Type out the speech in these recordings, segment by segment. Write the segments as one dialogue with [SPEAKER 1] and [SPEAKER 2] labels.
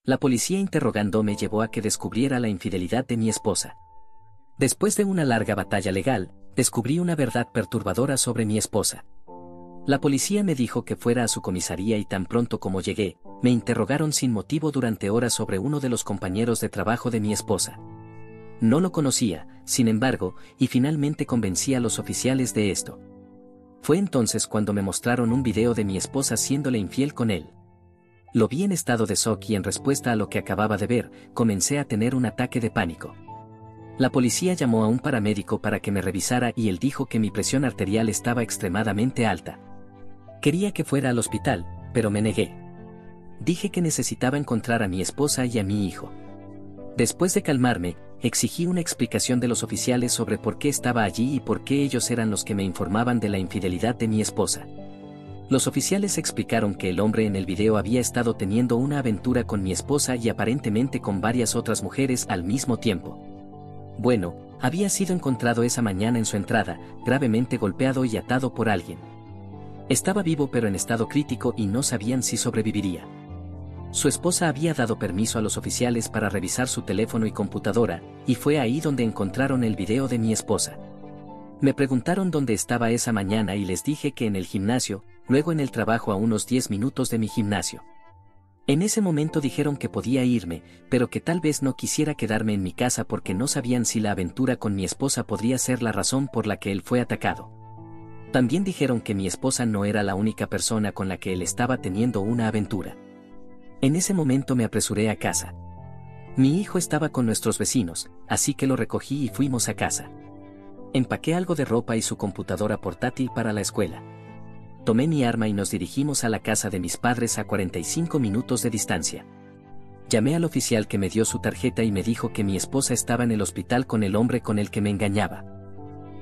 [SPEAKER 1] La policía interrogándome llevó a que descubriera la infidelidad de mi esposa. Después de una larga batalla legal, descubrí una verdad perturbadora sobre mi esposa. La policía me dijo que fuera a su comisaría y tan pronto como llegué, me interrogaron sin motivo durante horas sobre uno de los compañeros de trabajo de mi esposa. No lo conocía, sin embargo, y finalmente convencí a los oficiales de esto. Fue entonces cuando me mostraron un video de mi esposa siéndole infiel con él. Lo vi en estado de shock y en respuesta a lo que acababa de ver, comencé a tener un ataque de pánico. La policía llamó a un paramédico para que me revisara y él dijo que mi presión arterial estaba extremadamente alta. Quería que fuera al hospital, pero me negué. Dije que necesitaba encontrar a mi esposa y a mi hijo. Después de calmarme, exigí una explicación de los oficiales sobre por qué estaba allí y por qué ellos eran los que me informaban de la infidelidad de mi esposa. Los oficiales explicaron que el hombre en el video había estado teniendo una aventura con mi esposa y aparentemente con varias otras mujeres al mismo tiempo. Bueno, había sido encontrado esa mañana en su entrada, gravemente golpeado y atado por alguien. Estaba vivo pero en estado crítico y no sabían si sobreviviría. Su esposa había dado permiso a los oficiales para revisar su teléfono y computadora, y fue ahí donde encontraron el video de mi esposa. Me preguntaron dónde estaba esa mañana y les dije que en el gimnasio, luego en el trabajo a unos 10 minutos de mi gimnasio. En ese momento dijeron que podía irme, pero que tal vez no quisiera quedarme en mi casa porque no sabían si la aventura con mi esposa podría ser la razón por la que él fue atacado. También dijeron que mi esposa no era la única persona con la que él estaba teniendo una aventura. En ese momento me apresuré a casa. Mi hijo estaba con nuestros vecinos, así que lo recogí y fuimos a casa. Empaqué algo de ropa y su computadora portátil para la escuela. Tomé mi arma y nos dirigimos a la casa de mis padres a 45 minutos de distancia. Llamé al oficial que me dio su tarjeta y me dijo que mi esposa estaba en el hospital con el hombre con el que me engañaba.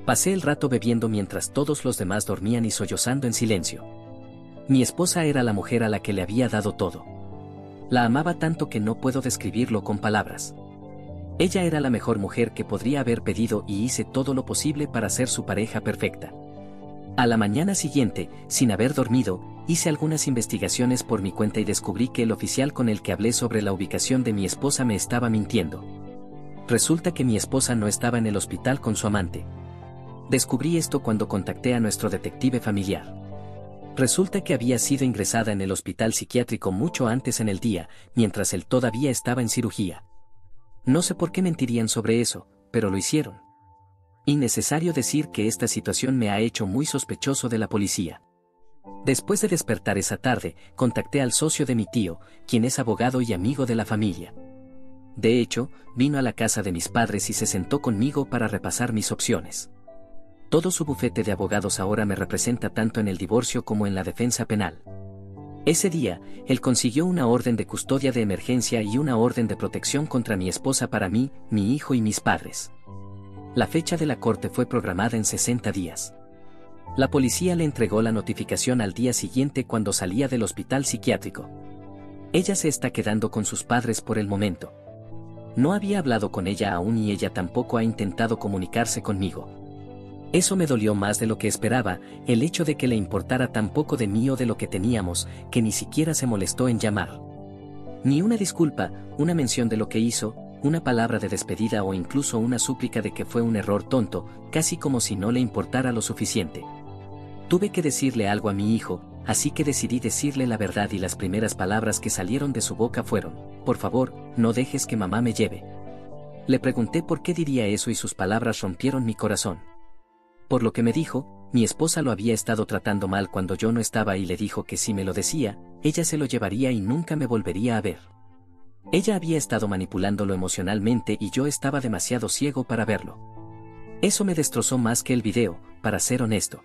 [SPEAKER 1] Pasé el rato bebiendo mientras todos los demás dormían y sollozando en silencio. Mi esposa era la mujer a la que le había dado todo. La amaba tanto que no puedo describirlo con palabras. Ella era la mejor mujer que podría haber pedido y hice todo lo posible para ser su pareja perfecta. A la mañana siguiente, sin haber dormido, hice algunas investigaciones por mi cuenta y descubrí que el oficial con el que hablé sobre la ubicación de mi esposa me estaba mintiendo. Resulta que mi esposa no estaba en el hospital con su amante. Descubrí esto cuando contacté a nuestro detective familiar. Resulta que había sido ingresada en el hospital psiquiátrico mucho antes en el día, mientras él todavía estaba en cirugía. No sé por qué mentirían sobre eso, pero lo hicieron. Innecesario decir que esta situación me ha hecho muy sospechoso de la policía. Después de despertar esa tarde, contacté al socio de mi tío, quien es abogado y amigo de la familia. De hecho, vino a la casa de mis padres y se sentó conmigo para repasar mis opciones. Todo su bufete de abogados ahora me representa tanto en el divorcio como en la defensa penal. Ese día, él consiguió una orden de custodia de emergencia y una orden de protección contra mi esposa para mí, mi hijo y mis padres. La fecha de la corte fue programada en 60 días. La policía le entregó la notificación al día siguiente cuando salía del hospital psiquiátrico. Ella se está quedando con sus padres por el momento. No había hablado con ella aún y ella tampoco ha intentado comunicarse conmigo. Eso me dolió más de lo que esperaba, el hecho de que le importara tan poco de mí o de lo que teníamos, que ni siquiera se molestó en llamar. Ni una disculpa, una mención de lo que hizo, una palabra de despedida o incluso una súplica de que fue un error tonto, casi como si no le importara lo suficiente. Tuve que decirle algo a mi hijo, así que decidí decirle la verdad y las primeras palabras que salieron de su boca fueron: por favor, no dejes que mamá me lleve. Le pregunté por qué diría eso y sus palabras rompieron mi corazón. Por lo que me dijo, mi esposa lo había estado tratando mal cuando yo no estaba y le dijo que si me lo decía, ella se lo llevaría y nunca me volvería a ver. Ella había estado manipulándolo emocionalmente y yo estaba demasiado ciego para verlo. Eso me destrozó más que el video, para ser honesto.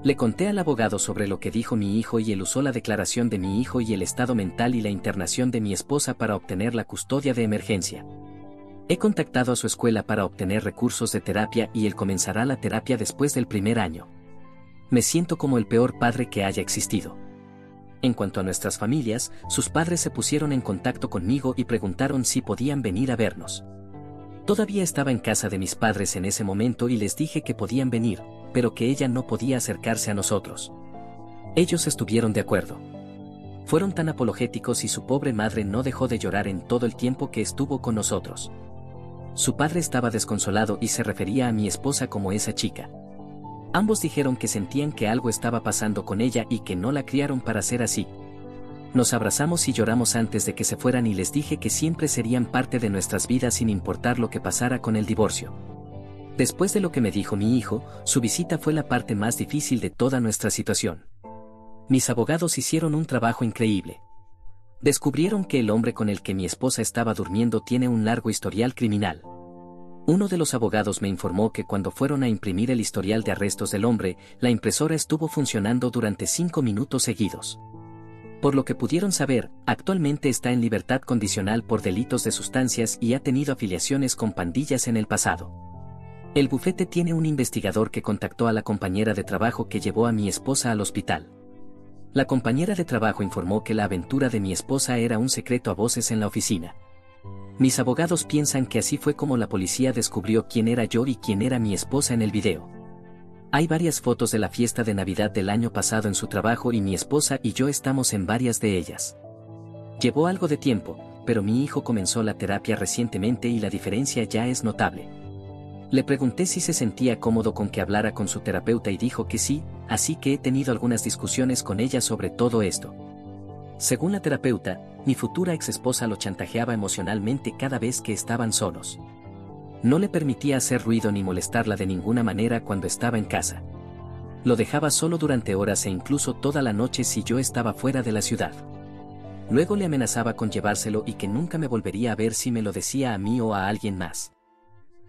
[SPEAKER 1] Le conté al abogado sobre lo que dijo mi hijo y él usó la declaración de mi hijo y el estado mental y la internación de mi esposa para obtener la custodia de emergencia. He contactado a su escuela para obtener recursos de terapia y él comenzará la terapia después del primer año. Me siento como el peor padre que haya existido. En cuanto a nuestras familias, sus padres se pusieron en contacto conmigo y preguntaron si podían venir a vernos. Todavía estaba en casa de mis padres en ese momento y les dije que podían venir, pero que ella no podía acercarse a nosotros. Ellos estuvieron de acuerdo. Fueron tan apologéticos y su pobre madre no dejó de llorar en todo el tiempo que estuvo con nosotros. Su padre estaba desconsolado y se refería a mi esposa como esa chica. Ambos dijeron que sentían que algo estaba pasando con ella y que no la criaron para ser así. Nos abrazamos y lloramos antes de que se fueran y les dije que siempre serían parte de nuestras vidas sin importar lo que pasara con el divorcio. Después de lo que me dijo mi hijo, su visita fue la parte más difícil de toda nuestra situación. Mis abogados hicieron un trabajo increíble. Descubrieron que el hombre con el que mi esposa estaba durmiendo tiene un largo historial criminal. Uno de los abogados me informó que cuando fueron a imprimir el historial de arrestos del hombre, la impresora estuvo funcionando durante 5 minutos seguidos. Por lo que pudieron saber, actualmente está en libertad condicional por delitos de sustancias y ha tenido afiliaciones con pandillas en el pasado. El bufete tiene un investigador que contactó a la compañera de trabajo que llevó a mi esposa al hospital. La compañera de trabajo informó que la aventura de mi esposa era un secreto a voces en la oficina. Mis abogados piensan que así fue como la policía descubrió quién era yo y quién era mi esposa en el video. Hay varias fotos de la fiesta de Navidad del año pasado en su trabajo y mi esposa y yo estamos en varias de ellas. Llevó algo de tiempo, pero mi hijo comenzó la terapia recientemente y la diferencia ya es notable. Le pregunté si se sentía cómodo con que hablara con su terapeuta y dijo que sí, así que he tenido algunas discusiones con ella sobre todo esto. Según la terapeuta, mi futura exesposa lo chantajeaba emocionalmente cada vez que estaban solos. No le permitía hacer ruido ni molestarla de ninguna manera cuando estaba en casa. Lo dejaba solo durante horas e incluso toda la noche si yo estaba fuera de la ciudad. Luego le amenazaba con llevárselo y que nunca me volvería a ver si me lo decía a mí o a alguien más.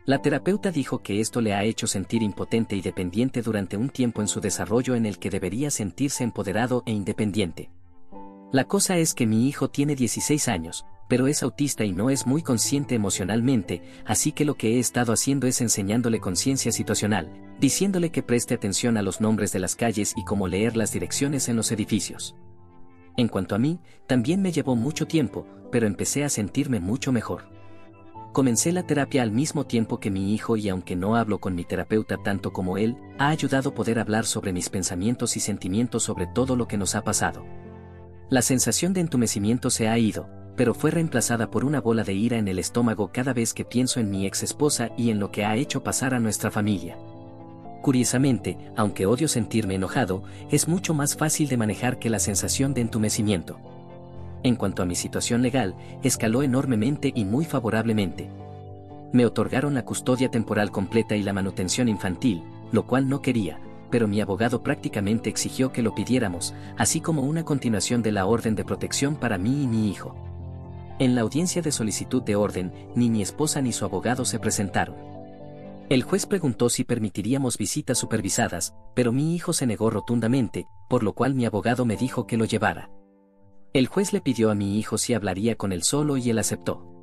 [SPEAKER 1] La terapeuta dijo que esto le ha hecho sentir impotente y dependiente durante un tiempo en su desarrollo en el que debería sentirse empoderado e independiente. La cosa es que mi hijo tiene 16 años, pero es autista y no es muy consciente emocionalmente, así que lo que he estado haciendo es enseñándole conciencia situacional, diciéndole que preste atención a los nombres de las calles y cómo leer las direcciones en los edificios. En cuanto a mí, también me llevó mucho tiempo, pero empecé a sentirme mucho mejor. Comencé la terapia al mismo tiempo que mi hijo y aunque no hablo con mi terapeuta tanto como él, ha ayudado a poder hablar sobre mis pensamientos y sentimientos sobre todo lo que nos ha pasado. La sensación de entumecimiento se ha ido, pero fue reemplazada por una bola de ira en el estómago cada vez que pienso en mi ex esposa y en lo que ha hecho pasar a nuestra familia. Curiosamente, aunque odio sentirme enojado, es mucho más fácil de manejar que la sensación de entumecimiento. En cuanto a mi situación legal, escaló enormemente y muy favorablemente. Me otorgaron la custodia temporal completa y la manutención infantil, lo cual no quería, pero mi abogado prácticamente exigió que lo pidiéramos, así como una continuación de la orden de protección para mí y mi hijo. En la audiencia de solicitud de orden, ni mi esposa ni su abogado se presentaron. El juez preguntó si permitiríamos visitas supervisadas, pero mi hijo se negó rotundamente, por lo cual mi abogado me dijo que lo llevara. El juez le pidió a mi hijo si hablaría con él solo y él aceptó.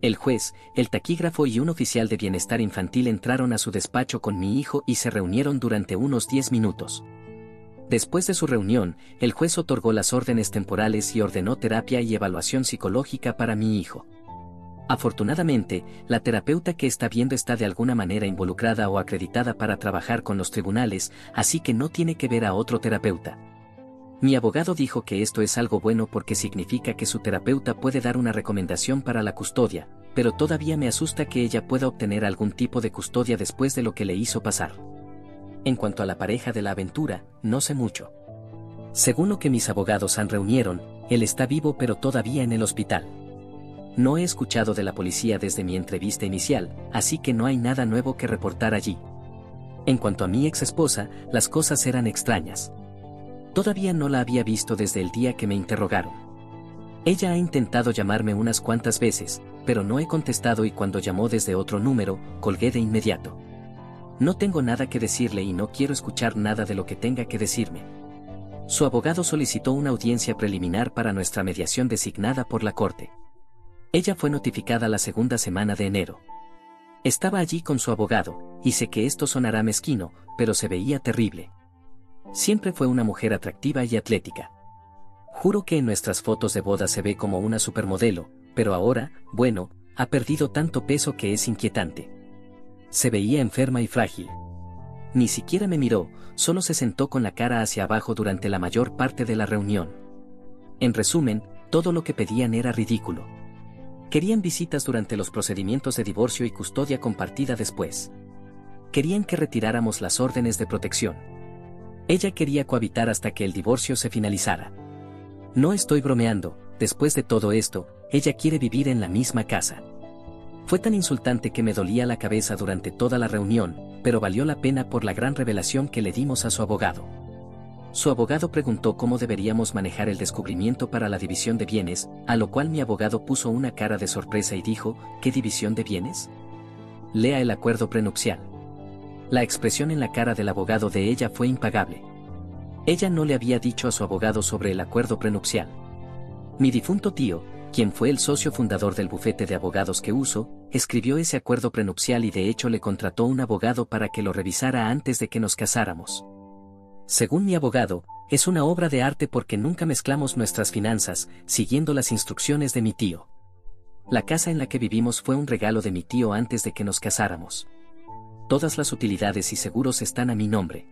[SPEAKER 1] El juez, el taquígrafo y un oficial de bienestar infantil entraron a su despacho con mi hijo y se reunieron durante unos 10 minutos. Después de su reunión, el juez otorgó las órdenes temporales y ordenó terapia y evaluación psicológica para mi hijo. Afortunadamente, la terapeuta que está viendo está de alguna manera involucrada o acreditada para trabajar con los tribunales, así que no tiene que ver a otro terapeuta. Mi abogado dijo que esto es algo bueno porque significa que su terapeuta puede dar una recomendación para la custodia, pero todavía me asusta que ella pueda obtener algún tipo de custodia después de lo que le hizo pasar. En cuanto a la pareja de la aventura, no sé mucho. Según lo que mis abogados han reunieron, él está vivo pero todavía en el hospital. No he escuchado de la policía desde mi entrevista inicial, así que no hay nada nuevo que reportar allí. En cuanto a mi ex esposa, las cosas eran extrañas. Todavía no la había visto desde el día que me interrogaron. Ella ha intentado llamarme unas cuantas veces, pero no he contestado y cuando llamó desde otro número, colgué de inmediato. No tengo nada que decirle y no quiero escuchar nada de lo que tenga que decirme. Su abogado solicitó una audiencia preliminar para nuestra mediación designada por la corte. Ella fue notificada la segunda semana de enero. Estaba allí con su abogado, y sé que esto sonará mezquino, pero se veía terrible. Siempre fue una mujer atractiva y atlética. Juro que en nuestras fotos de boda se ve como una supermodelo, pero ahora, bueno, ha perdido tanto peso que es inquietante. Se veía enferma y frágil. Ni siquiera me miró, solo se sentó con la cara hacia abajo durante la mayor parte de la reunión. En resumen, todo lo que pedían era ridículo. Querían visitas durante los procedimientos de divorcio y custodia compartida después. Querían que retiráramos las órdenes de protección. Ella quería cohabitar hasta que el divorcio se finalizara. No estoy bromeando, después de todo esto, ella quiere vivir en la misma casa. Fue tan insultante que me dolía la cabeza durante toda la reunión, pero valió la pena por la gran revelación que le dimos a su abogado. Su abogado preguntó cómo deberíamos manejar el descubrimiento para la división de bienes, a lo cual mi abogado puso una cara de sorpresa y dijo, ¿qué división de bienes? Lea el acuerdo prenupcial. La expresión en la cara del abogado de ella fue impagable. Ella no le había dicho a su abogado sobre el acuerdo prenupcial. Mi difunto tío, quien fue el socio fundador del bufete de abogados que uso, escribió ese acuerdo prenupcial y de hecho le contrató un abogado para que lo revisara antes de que nos casáramos. Según mi abogado, es una obra de arte porque nunca mezclamos nuestras finanzas, siguiendo las instrucciones de mi tío. La casa en la que vivimos fue un regalo de mi tío antes de que nos casáramos. Todas las utilidades y seguros están a mi nombre.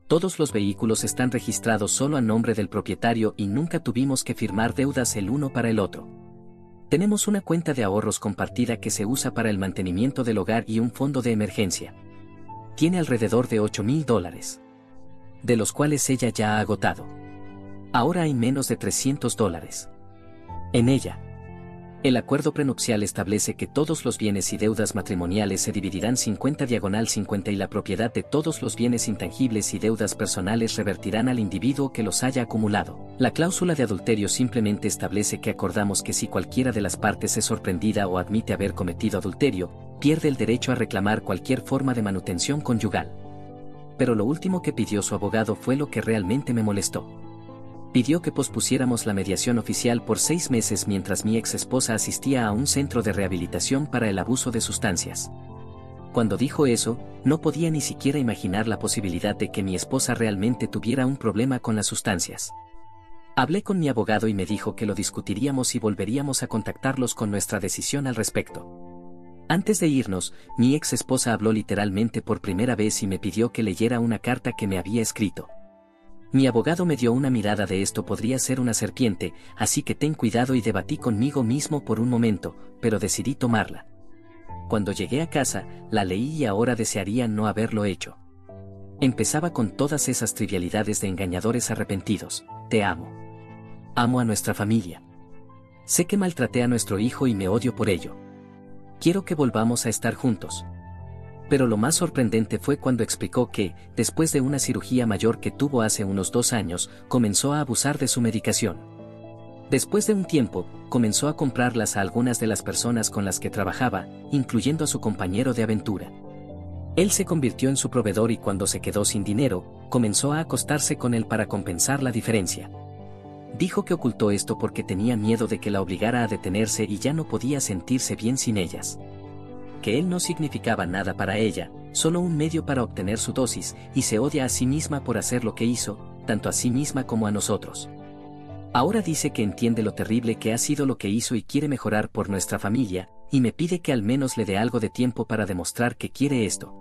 [SPEAKER 1] Todos los vehículos están registrados solo a nombre del propietario y nunca tuvimos que firmar deudas el uno para el otro. Tenemos una cuenta de ahorros compartida que se usa para el mantenimiento del hogar y un fondo de emergencia. Tiene alrededor de $8,000. De los cuales ella ya ha agotado. Ahora hay menos de $300. En ella. El acuerdo prenupcial establece que todos los bienes y deudas matrimoniales se dividirán 50/50 y la propiedad de todos los bienes intangibles y deudas personales revertirán al individuo que los haya acumulado. La cláusula de adulterio simplemente establece que acordamos que si cualquiera de las partes es sorprendida o admite haber cometido adulterio, pierde el derecho a reclamar cualquier forma de manutención conyugal. Pero lo último que pidió su abogado fue lo que realmente me molestó. Pidió que pospusiéramos la mediación oficial por 6 meses mientras mi ex esposa asistía a un centro de rehabilitación para el abuso de sustancias. Cuando dijo eso, no podía ni siquiera imaginar la posibilidad de que mi esposa realmente tuviera un problema con las sustancias. Hablé con mi abogado y me dijo que lo discutiríamos y volveríamos a contactarlos con nuestra decisión al respecto. Antes de irnos, mi ex esposa habló literalmente por primera vez y me pidió que leyera una carta que me había escrito. Mi abogado me dio una mirada de esto podría ser una serpiente, así que ten cuidado y debatí conmigo mismo por un momento, pero decidí tomarla. Cuando llegué a casa, la leí y ahora desearía no haberlo hecho. Empezaba con todas esas trivialidades de engañadores arrepentidos. Te amo. Amo a nuestra familia. Sé que maltraté a nuestro hijo y me odio por ello. Quiero que volvamos a estar juntos. Pero lo más sorprendente fue cuando explicó que, después de una cirugía mayor que tuvo hace unos 2 años, comenzó a abusar de su medicación. Después de un tiempo, comenzó a comprarlas a algunas de las personas con las que trabajaba, incluyendo a su compañero de aventura. Él se convirtió en su proveedor y cuando se quedó sin dinero, comenzó a acostarse con él para compensar la diferencia. Dijo que ocultó esto porque tenía miedo de que la obligara a detenerse y ya no podía sentirse bien sin ellas. Que él no significaba nada para ella, solo un medio para obtener su dosis, y se odia a sí misma por hacer lo que hizo, tanto a sí misma como a nosotros. Ahora dice que entiende lo terrible que ha sido lo que hizo y quiere mejorar por nuestra familia, y me pide que al menos le dé algo de tiempo para demostrar que quiere esto.